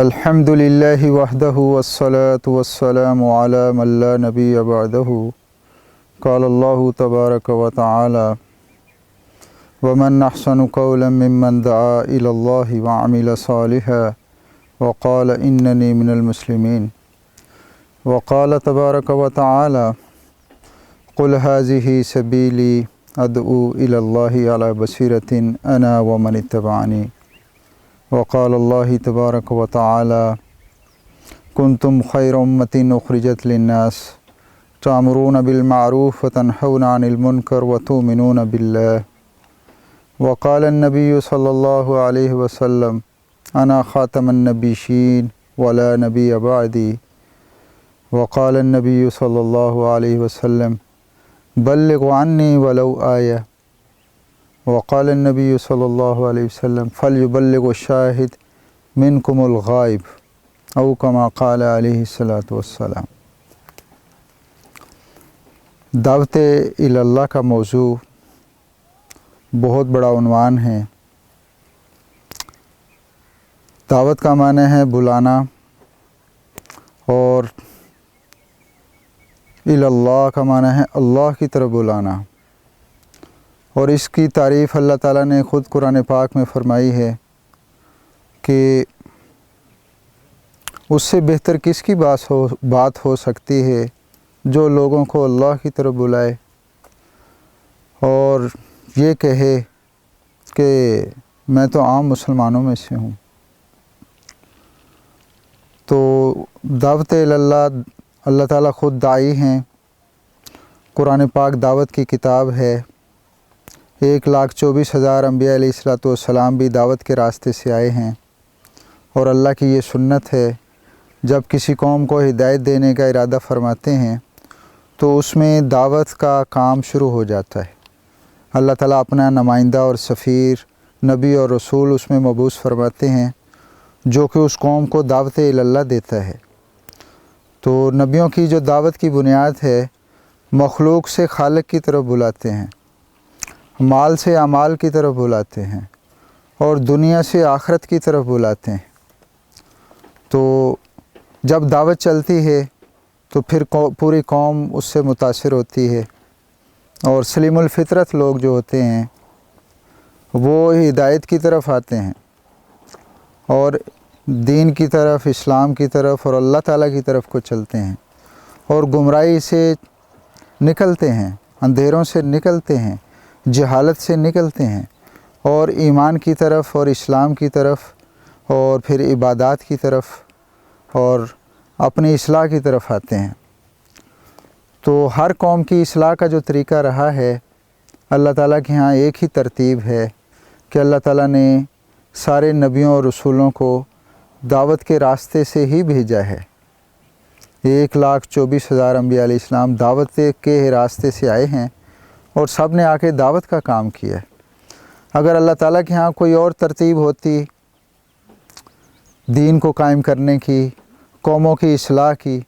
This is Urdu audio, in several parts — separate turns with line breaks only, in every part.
الحمدللہ وحدہ والصلاة والسلام علی من لا نبی بعدہ قال اللہ تبارک و تعالی ومن احسن قولا ممن دعا الی اللہ وعمل صالحا وقال اننی من المسلمین وقال تبارک و تعالی قل هذه سبیلی ادعو الی اللہ علی بصیرۃ انا ومن اتبعنی وقال اللہ تبارک و تعالی کنتم خیر امۃ اخرجت للناس تأمرون بالمعروف وتنہون عن المنکر وتؤمنون باللہ وقال النبی صلی اللہ علیہ وسلم انا خاتم النبیین ولا نبی بعدی وقال النبی صلی اللہ علیہ وسلم بلغوا عنی ولو آیہ وقال النبی صلی اللہ علیہ وسلم فلیبلغ الشاہد منکم الغائب او کما قال علیہ الصلاۃ والسلام۔ دعوت الی اللہ کا موضوع بہت بڑا عنوان ہے۔ دعوت کا معنی ہے بلانا، اور الی اللہ کا معنی ہے اللہ کی طرف بلانا، اور اس کی تعریف اللہ تعالیٰ نے خود قرآن پاک میں فرمائی ہے کہ اس سے بہتر کس کی بات ہو سکتی ہے جو لوگوں کو اللہ کی طرف بلائے اور یہ کہے کہ میں تو عام مسلمانوں میں سے ہوں۔ تو دعوت الی اللہ، اللہ تعالیٰ خود داعی ہیں۔ قرآن پاک دعوت کی کتاب ہے۔ 1,24,000 انبیاء علیہ الصلوۃ والسلام بھی دعوت کے راستے سے آئے ہیں، اور اللہ کی یہ سنت ہے جب کسی قوم کو ہدایت دینے کا ارادہ فرماتے ہیں تو اس میں دعوت کا کام شروع ہو جاتا ہے۔ اللہ تعالیٰ اپنا نمائندہ اور سفیر، نبی اور رسول اس میں مبعوث فرماتے ہیں جو کہ اس قوم کو دعوت الی اللہ دیتا ہے۔ تو نبیوں کی جو دعوت کی بنیاد ہے، مخلوق سے خالق کی طرف بلاتے ہیں، مال سے اعمال کی طرف بلاتے ہیں، اور دنیا سے آخرت کی طرف بلاتے ہیں۔ تو جب دعوت چلتی ہے تو پھر پوری قوم اس سے متاثر ہوتی ہے، اور سلیم الفطرت لوگ جو ہوتے ہیں وہ ہدایت کی طرف آتے ہیں اور دین کی طرف، اسلام کی طرف اور اللہ تعالیٰ کی طرف کو چلتے ہیں، اور گمراہی سے نکلتے ہیں، اندھیروں سے نکلتے ہیں، جہالت سے نکلتے ہیں، اور ایمان کی طرف اور اسلام کی طرف اور پھر عبادات کی طرف اور اپنی اصلاح کی طرف آتے ہیں۔ تو ہر قوم کی اصلاح کا جو طریقہ رہا ہے، اللہ تعالیٰ کے ہاں ایک ہی ترتیب ہے کہ اللہ تعالیٰ نے سارے نبیوں اور رسولوں کو دعوت کے راستے سے ہی بھیجا ہے۔ 1,24,000 انبیاء علیہ السلام دعوت کے راستے سے آئے ہیں، اور سب نے آ کے دعوت کا کام کیا ہے۔ اگر اللہ تعالیٰ کے ہاں کوئی اور ترتیب ہوتی دین کو قائم کرنے کی، قوموں کی اصلاح کی،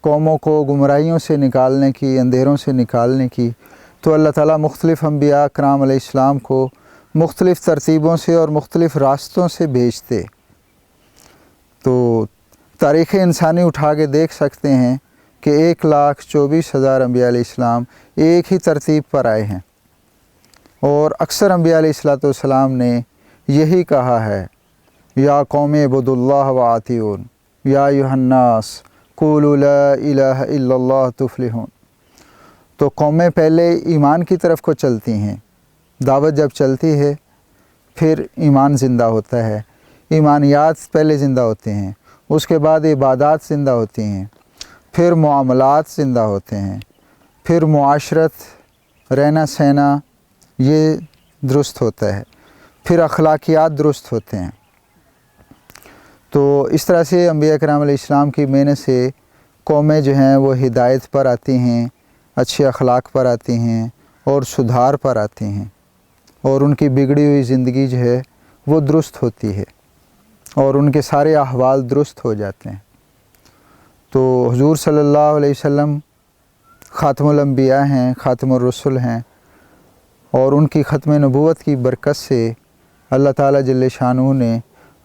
قوموں کو گمراہیوں سے نکالنے کی، اندھیروں سے نکالنے کی، تو اللہ تعالیٰ مختلف انبیاء کرام علیہ السلام کو مختلف ترتیبوں سے اور مختلف راستوں سے بھیجتے۔ تو تاریخ انسانی اٹھا کے دیکھ سکتے ہیں کہ 1,24,000 انبیاء علیہ السلام ایک ہی ترتیب پر آئے ہیں، اور اکثر انبیاء علیہ الصلوۃ والسلام نے یہی کہا ہے یا قوم اعبدوا اللہ واطیعون یا ایھا الناس قولوا لا الہ الا اللہ تفلحون۔ تو قومیں پہلے ایمان کی طرف کو چلتی ہیں، دعوت جب چلتی ہے پھر ایمان زندہ ہوتا ہے، ایمانیات پہلے زندہ ہوتے ہیں، اس کے بعد عبادات زندہ ہوتی ہیں، پھر معاملات زندہ ہوتے ہیں، پھر معاشرت، رہنا سہنا یہ درست ہوتا ہے، پھر اخلاقیات درست ہوتے ہیں۔ تو اس طرح سے انبیاء کرام علیہ السلام کی محنت سے قومیں جو ہیں وہ ہدایت پر آتی ہیں، اچھے اخلاق پر آتی ہیں اور سدھار پر آتی ہیں، اور ان کی بگڑی ہوئی زندگی جو ہے وہ درست ہوتی ہے، اور ان کے سارے احوال درست ہو جاتے ہیں۔ تو حضور صلی اللہ علیہ وسلم خاتم الانبیاء ہیں، خاتم الرسل ہیں، اور ان کی ختم نبوت کی برکت سے اللہ تعالیٰ جل شانہ نے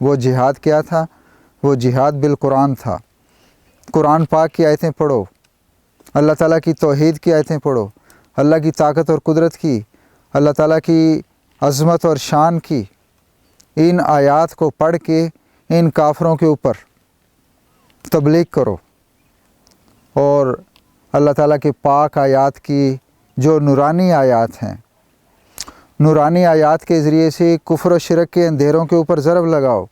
وہ جہاد کیا تھا؟ وہ جہاد بالقرآن تھا۔ قرآن پاک کی آیتیں پڑھو، اللہ تعالیٰ کی توحید کی آیتیں پڑھو، اللہ کی طاقت اور قدرت کی، اللہ تعالیٰ کی عظمت اور شان کی ان آیات کو پڑھ کے ان کافروں کے اوپر تبلیغ کرو، اور اللہ تعالیٰ کے پاک آیات کی جو نورانی آیات ہیں، نورانی آیات کے ذریعے سے کفر و شرک کے اندھیروں کے اوپر ضرب لگاؤ،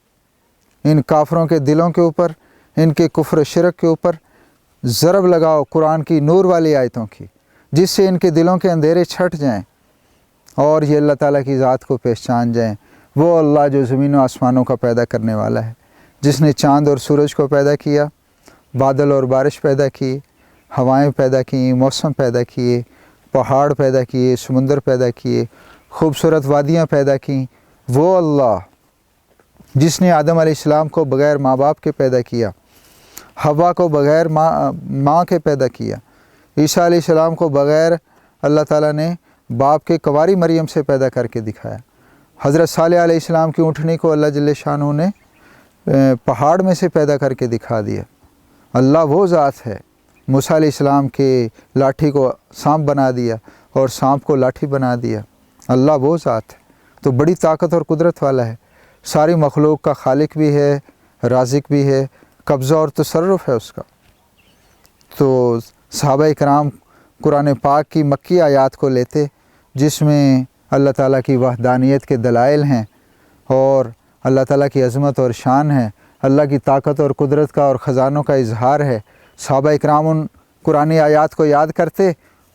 ان کافروں کے دلوں کے اوپر، ان کے کفر و شرک کے اوپر ضرب لگاؤ قرآن کی نور والی آیتوں کی، جس سے ان کے دلوں کے اندھیرے چھٹ جائیں اور یہ اللہ تعالیٰ کی ذات کو پہچان جائیں۔ وہ اللہ جو زمین و آسمانوں کا پیدا کرنے والا ہے، جس نے چاند اور سورج کو پیدا کیا، بادل اور بارش پیدا کی، ہوائیں پیدا کیں، موسم پیدا کیے، پہاڑ پیدا کیے، سمندر پیدا کیے، خوبصورت وادیاں پیدا کیں، وہ اللہ جس نے آدم علیہ السلام کو بغیر ماں باپ کے پیدا کیا، حوا کو بغیر ماں کے پیدا کیا، عیسیٰ علیہ السلام کو بغیر اللہ تعالیٰ نے باپ کے کنواری مریم سے پیدا کر کے دکھایا، حضرت صالح علیہ السلام کی اونٹنی کو اللہ جل شانہ نے پہاڑ میں سے پیدا کر کے دکھا دیا۔ اللہ وہ ذات ہے، موسیٰ علیہ السلام کے لاٹھی کو سانپ بنا دیا اور سانپ کو لاٹھی بنا دیا۔ اللہ وہ ذات ہے، تو بڑی طاقت اور قدرت والا ہے، ساری مخلوق کا خالق بھی ہے، رازق بھی ہے، قبضہ اور تصرف ہے اس کا۔ تو صحابہ کرام قرآن پاک کی مکی آیات کو لیتے، جس میں اللہ تعالیٰ کی وحدانیت کے دلائل ہیں اور اللہ تعالیٰ کی عظمت اور شان ہے، اللہ کی طاقت اور قدرت کا اور خزانوں کا اظہار ہے۔ صحابہ کرام ان قرآنی آیات کو یاد کرتے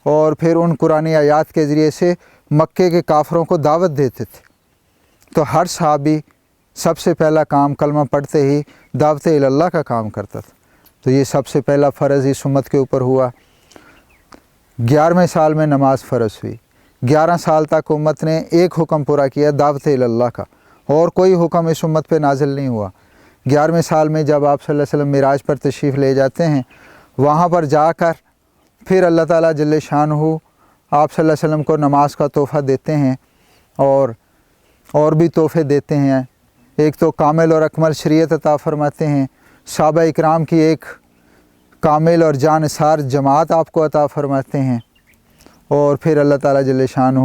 اور پھر ان قرآنی آیات کے ذریعے سے مکے کے کافروں کو دعوت دیتے تھے۔ تو ہر صحابی سب سے پہلا کام کلمہ پڑھتے ہی دعوت اللہ کا کام کرتا تھا۔ تو یہ سب سے پہلا فرض اس امت کے اوپر ہوا۔ 11ویں سال میں نماز فرض ہوئی۔ 11 سال تک امت نے ایک حکم پورا کیا دعوت اللہ کا، اور کوئی حکم اس امت پہ نازل نہیں ہوا۔ 11ویں سال میں جب آپ صلی اللہ علیہ وسلم معراج پر تشریف لے جاتے ہیں، وہاں پر جا کر پھر اللہ تعالیٰ جل شانہ آپ صلی اللہ علیہ وسلم کو نماز کا تحفہ دیتے ہیں، اور بھی تحفے دیتے ہیں۔ ایک تو کامل اور اکمل شریعت عطا فرماتے ہیں، صحابہ اکرام کی ایک کامل اور جانثار جماعت آپ کو عطا فرماتے ہیں، اور پھر اللہ تعالیٰ جل شانہ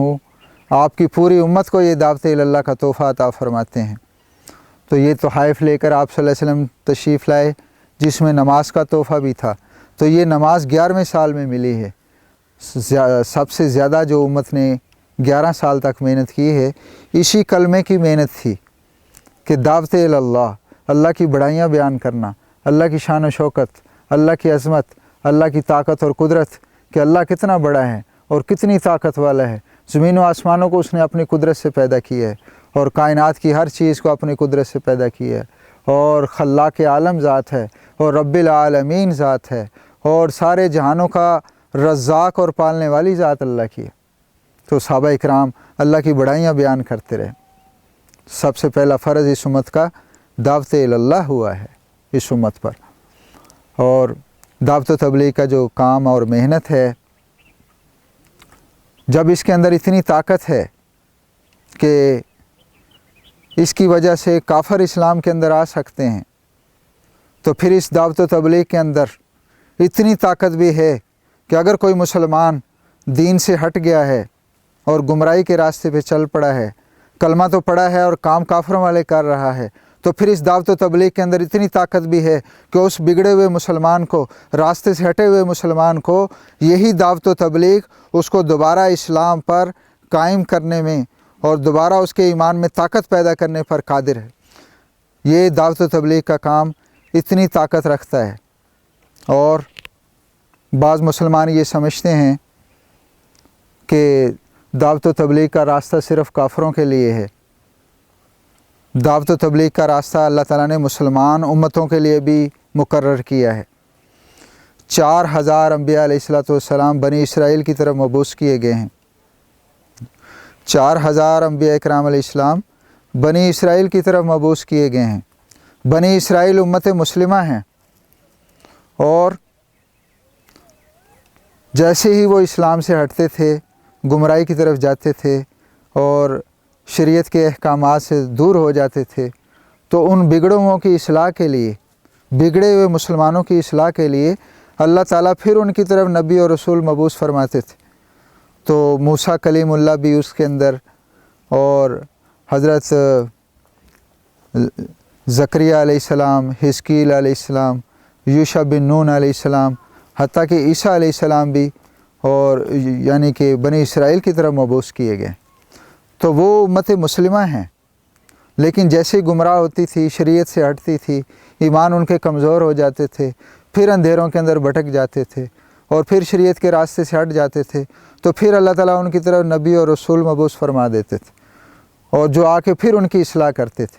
آپ کی پوری امت کو یہ دعوت اللہ کا تحفہ عطا فرماتے ہیں۔ تو یہ تحائف لے کر آپ صلی اللہ علیہ وسلم تشریف لائے، جس میں نماز کا تحفہ بھی تھا۔ تو یہ نماز 11ویں سال میں ملی ہے۔ سب سے زیادہ جو امت نے 11 سال تک محنت کی ہے، اسی کلمے کی محنت تھی کہ دعوت اللہ، اللہ کی بڑائیاں بیان کرنا، اللہ کی شان و شوکت، اللہ کی عظمت، اللہ کی طاقت اور قدرت، کہ اللہ کتنا بڑا ہے اور کتنی طاقت والا ہے۔ زمین و آسمانوں کو اس نے اپنی قدرت سے پیدا کیا ہے، اور کائنات کی ہر چیز کو اپنی قدرت سے پیدا کیا ہے، اور خلاق عالم ذات ہے، اور رب العالمین ذات ہے، اور سارے جہانوں کا رزاق اور پالنے والی ذات اللہ کی ہے۔ تو صحابہ اکرام اللہ کی بڑائیاں بیان کرتے رہے۔ سب سے پہلا فرض اس امت کا دعوت اللہ ہوا ہے اس امت پر، اور دعوت و تبلیغ کا جو کام اور محنت ہے، جب اس کے اندر اتنی طاقت ہے کہ اس کی وجہ سے کافر اسلام کے اندر آ سکتے ہیں، تو پھر اس دعوت و تبلیغ کے اندر اتنی طاقت بھی ہے کہ اگر کوئی مسلمان دین سے ہٹ گیا ہے اور گمراہی کے راستے پہ چل پڑا ہے، کلمہ تو پڑھا ہے اور کام کافروں والے کر رہا ہے، تو پھر اس دعوت و تبلیغ کے اندر اتنی طاقت بھی ہے کہ اس بگڑے ہوئے مسلمان کو، راستے سے ہٹے ہوئے مسلمان کو، یہی دعوت و تبلیغ اس کو دوبارہ اسلام پر قائم کرنے میں اور دوبارہ اس کے ایمان میں طاقت پیدا کرنے پر قادر ہے۔ یہ دعوت و تبلیغ کا کام اتنی طاقت رکھتا ہے، اور بعض مسلمان یہ سمجھتے ہیں کہ دعوت و تبلیغ کا راستہ صرف کافروں کے لیے ہے۔ دعوت و تبلیغ کا راستہ اللہ تعالیٰ نے مسلمان امتوں کے لیے بھی مقرر کیا ہے۔ 4000 انبیاء علیہ السلام بنی اسرائیل کی طرف مبعوث کیے گئے ہیں۔ 4000 انبیاء اکرام علیہ السلام بنی اسرائیل کی طرف مبعوث کیے گئے ہیں۔ بنی اسرائیل امت مسلمہ ہیں، اور جیسے ہی وہ اسلام سے ہٹتے تھے، گمراہی کی طرف جاتے تھے اور شریعت کے احکامات سے دور ہو جاتے تھے، تو ان بگڑے ہوئوں کی اصلاح کے لیے، بگڑے ہوئے مسلمانوں کی اصلاح کے لیے اللہ تعالیٰ پھر ان کی طرف نبی اور رسول مبعوث فرماتے تھے۔ تو موسیٰ کلیم اللہ بھی اس کے اندر، اور حضرت زکریا علیہ السلام، حزقیل علیہ السلام، یوشع بن نون علیہ السلام، حتیٰ کہ عیسیٰ علیہ السلام بھی، اور یعنی کہ بنی اسرائیل کی طرف مبعوث کیے گئے۔ تو وہ امت مسلمہ ہیں، لیکن جیسے گمراہ ہوتی تھی، شریعت سے ہٹتی تھی، ایمان ان کے کمزور ہو جاتے تھے، پھر اندھیروں کے اندر بھٹک جاتے تھے، اور پھر شریعت کے راستے سے ہٹ جاتے تھے، تو پھر اللہ تعالیٰ ان کی طرف نبی اور رسول مبعوث فرما دیتے تھے، اور جو آ کے پھر ان کی اصلاح کرتے تھے،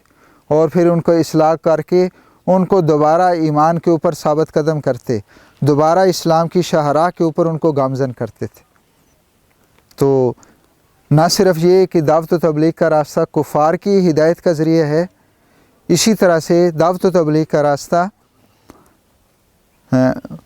اور پھر ان کو اصلاح کر کے ان کو دوبارہ ایمان کے اوپر ثابت قدم کرتے، دوبارہ اسلام کی شاہراہ کے اوپر ان کو گامزن کرتے تھے۔ تو نہ صرف یہ کہ دعوت و تبلیغ کا راستہ کفار کی ہدایت کا ذریعہ ہے، اسی طرح سے دعوت و تبلیغ کا راستہ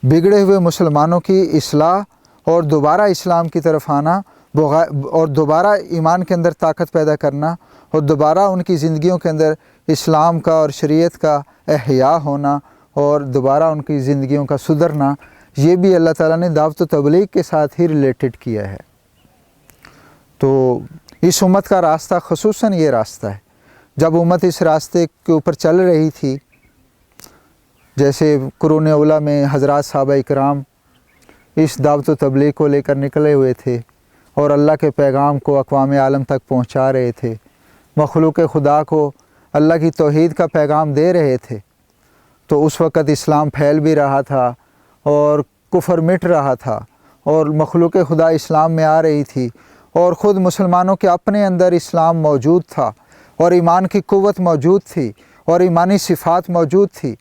بگڑے ہوئے مسلمانوں کی اصلاح اور دوبارہ اسلام کی طرف آنا، اور دوبارہ ایمان کے اندر طاقت پیدا کرنا، اور دوبارہ ان کی زندگیوں کے اندر اسلام کا اور شریعت کا احیاء ہونا، اور دوبارہ ان کی زندگیوں کا سدھرنا، یہ بھی اللہ تعالیٰ نے دعوت و تبلیغ کے ساتھ ہی ریلیٹڈ کیا ہے۔ تو اس امت کا راستہ خصوصاً یہ راستہ ہے۔ جب امت اس راستے کے اوپر چل رہی تھی، جیسے قرون اولیٰ میں حضرات صحابہ اکرام اس دعوت و تبلیغ کو لے کر نکلے ہوئے تھے، اور اللہ کے پیغام کو اقوام عالم تک پہنچا رہے تھے، مخلوق خدا کو اللہ کی توحید کا پیغام دے رہے تھے، تو اس وقت اسلام پھیل بھی رہا تھا، اور کفر مٹ رہا تھا، اور مخلوق خدا اسلام میں آ رہی تھی، اور خود مسلمانوں کے اپنے اندر اسلام موجود تھا، اور ایمان کی قوت موجود تھی، اور ایمانی صفات موجود تھی،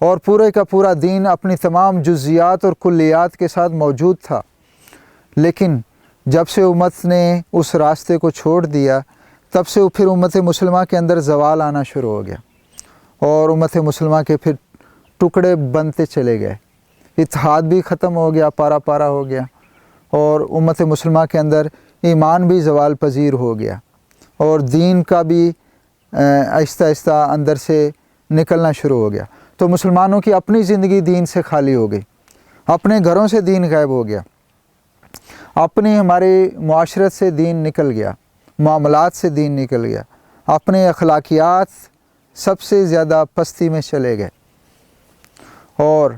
اور پورے کا پورا دین اپنی تمام جزیات اور کلیات کے ساتھ موجود تھا۔ لیکن جب سے امت نے اس راستے کو چھوڑ دیا، تب سے پھر امت مسلمہ کے اندر زوال آنا شروع ہو گیا، اور امت مسلمہ کے پھر ٹکڑے بنتے چلے گئے، اتحاد بھی ختم ہو گیا، پارا پارا ہو گیا، اور امت مسلمہ کے اندر ایمان بھی زوال پذیر ہو گیا، اور دین کا بھی آہستہ آہستہ اندر سے نکلنا شروع ہو گیا۔ تو مسلمانوں کی اپنی زندگی دین سے خالی ہو گئی، اپنے گھروں سے دین غائب ہو گیا، اپنی ہماری معاشرت سے دین نکل گیا، معاملات سے دین نکل گیا، اپنے اخلاقیات سب سے زیادہ پستی میں چلے گئے، اور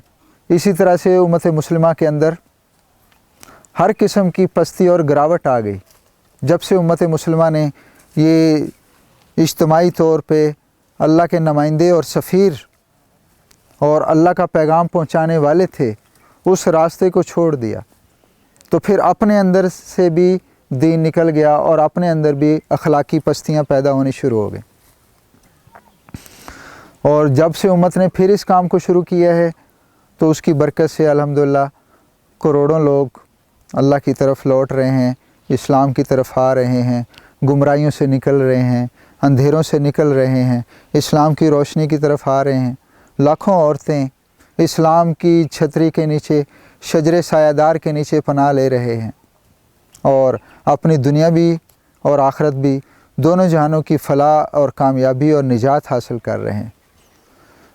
اسی طرح سے امت مسلمہ کے اندر ہر قسم کی پستی اور گراوٹ آ گئی۔ جب سے امت مسلمہ نے یہ اجتماعی طور پہ اللہ کے نمائندے اور سفیر اور اللہ کا پیغام پہنچانے والے تھے، اس راستے کو چھوڑ دیا، تو پھر اپنے اندر سے بھی دین نکل گیا، اور اپنے اندر بھی اخلاقی پستیاں پیدا ہونی شروع ہو گئیں۔ اور جب سے امت نے پھر اس کام کو شروع کیا ہے، تو اس کی برکت سے الحمدللہ کروڑوں لوگ اللہ کی طرف لوٹ رہے ہیں، اسلام کی طرف آ رہے ہیں، گمراہیوں سے نکل رہے ہیں، اندھیروں سے نکل رہے ہیں، اسلام کی روشنی کی طرف آ رہے ہیں۔ لاکھوں عورتیں اسلام کی چھتری کے نیچے، شجر سایہ دار کے نیچے پناہ لے رہے ہیں، اور اپنی دنیا بھی اور آخرت بھی دونوں جہانوں کی فلاح اور کامیابی اور نجات حاصل کر رہے ہیں۔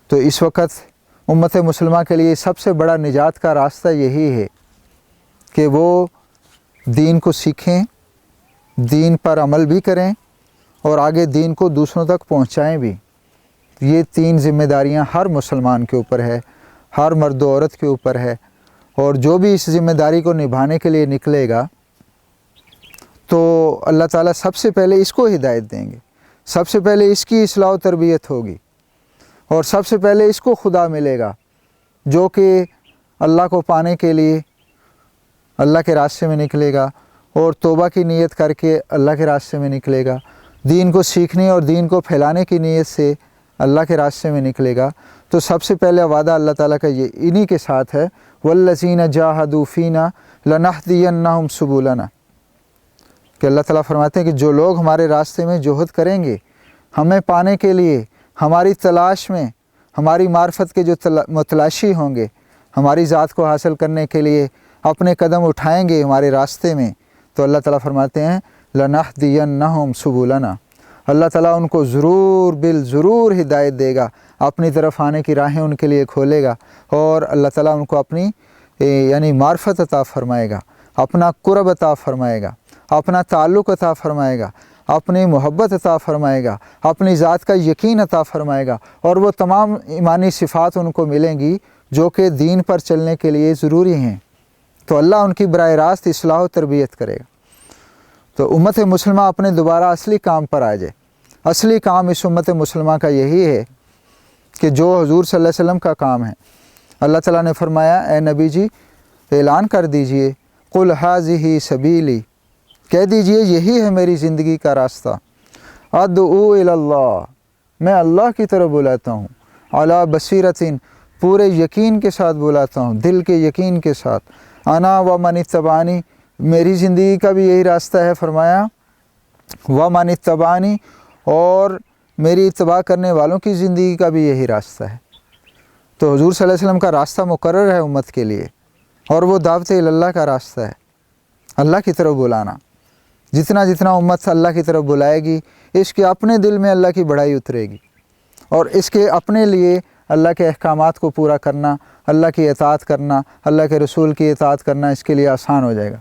تو اس وقت امت مسلمہ کے لیے سب سے بڑا نجات کا راستہ یہی ہے کہ وہ دین کو سیکھیں، دین پر عمل بھی کریں، اور آگے دین کو دوسروں تک پہنچائیں بھی۔ یہ تین ذمہ داریاں ہر مسلمان کے اوپر ہے، ہر مرد و عورت کے اوپر ہے، اور جو بھی اس ذمہ داری کو نبھانے کے لیے نکلے گا، تو اللہ تعالیٰ سب سے پہلے اس کو ہدایت دیں گے، سب سے پہلے اس کی اصلاح و تربیت ہوگی، اور سب سے پہلے اس کو خدا ملے گا، جو کہ اللہ کو پانے کے لیے اللہ کے راستے میں نکلے گا، اور توبہ کی نیت کر کے اللہ کے راستے میں نکلے گا، دین کو سیکھنے اور دین کو پھیلانے کی نیت سے اللہ کے راستے میں نکلے گا۔ تو سب سے پہلے وعدہ اللہ تعالیٰ کا یہ انہی کے ساتھ ہے، وَالَّذِينَ جَاهَدُوا فِينَا لَنَهْدِيَنَّهُمْ سُبُلَنَا، کہ اللہ تعالیٰ فرماتے ہیں کہ جو لوگ ہمارے راستے میں جہد کریں گے، ہمیں پانے کے لیے، ہماری تلاش میں، ہماری معرفت کے جو متلاشی ہوں گے، ہماری ذات کو حاصل کرنے کے لیے اپنے قدم اٹھائیں گے ہمارے راستے میں، تو اللہ تعالیٰ فرماتے ہیں لَنَهْدِيَنَّهُمْ سُبُلَنَا، اللہ تعالیٰ ان کو ضرور ہدایت دے گا، اپنی طرف آنے کی راہیں ان کے لیے کھولے گا، اور اللہ تعالیٰ ان کو اپنی یعنی معرفت عطا فرمائے گا، اپنا قرب عطا فرمائے گا، اپنا تعلق عطا فرمائے گا، اپنی محبت عطا فرمائے گا، اپنی ذات کا یقین عطا فرمائے گا، اور وہ تمام ایمانی صفات ان کو ملیں گی جو کہ دین پر چلنے کے لیے ضروری ہیں۔ تو اللہ ان کی براہ راست اصلاح و تربیت کرے گا۔ تو امت مسلمہ اپنے دوبارہ اصلی کام پر آ جائے۔ اصلی کام اس امت مسلمہ کا یہی ہے کہ جو حضور صلی اللہ علیہ وسلم کا کام ہے۔ اللہ تعالیٰ نے فرمایا اے نبی جی اعلان کر دیجئے، قل ھذہ سبیلی، کہہ دیجئے یہی ہے میری زندگی کا راستہ، ادعو الی اللہ، میں اللہ کی طرف بلاتا ہوں، علی بصیرۃ، پورے یقین کے ساتھ بلاتا ہوں، دل کے یقین کے ساتھ، انا و من اتبعنی، میری زندگی کا بھی یہی راستہ ہے، فرمایا و من اتبعنی، اور میری اتباع کرنے والوں کی زندگی کا بھی یہی راستہ ہے۔ تو حضور صلی اللہ علیہ وسلم کا راستہ مقرر ہے امت کے لیے، اور وہ دعوت الی اللہ کا راستہ ہے، اللہ کی طرف بلانا۔ جتنا جتنا امت اللہ کی طرف بلائے گی، اس کے اپنے دل میں اللہ کی بڑائی اترے گی، اور اس کے اپنے لیے اللہ کے احکامات کو پورا کرنا، اللہ کی اطاعت کرنا، اللہ کے رسول کی اطاعت کرنا اس کے لیے آسان ہو جائے گا۔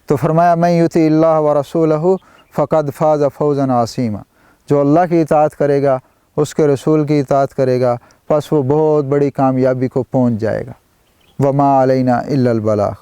تو فرمایا من یطع اللہ و رسولہ فقد فاز فوزا عظیما، جو اللہ کی اطاعت کرے گا، اس کے رسول کی اطاعت کرے گا، پس وہ بہت بڑی کامیابی کو پہنچ جائے گا۔ وما علینا الا البلاغ۔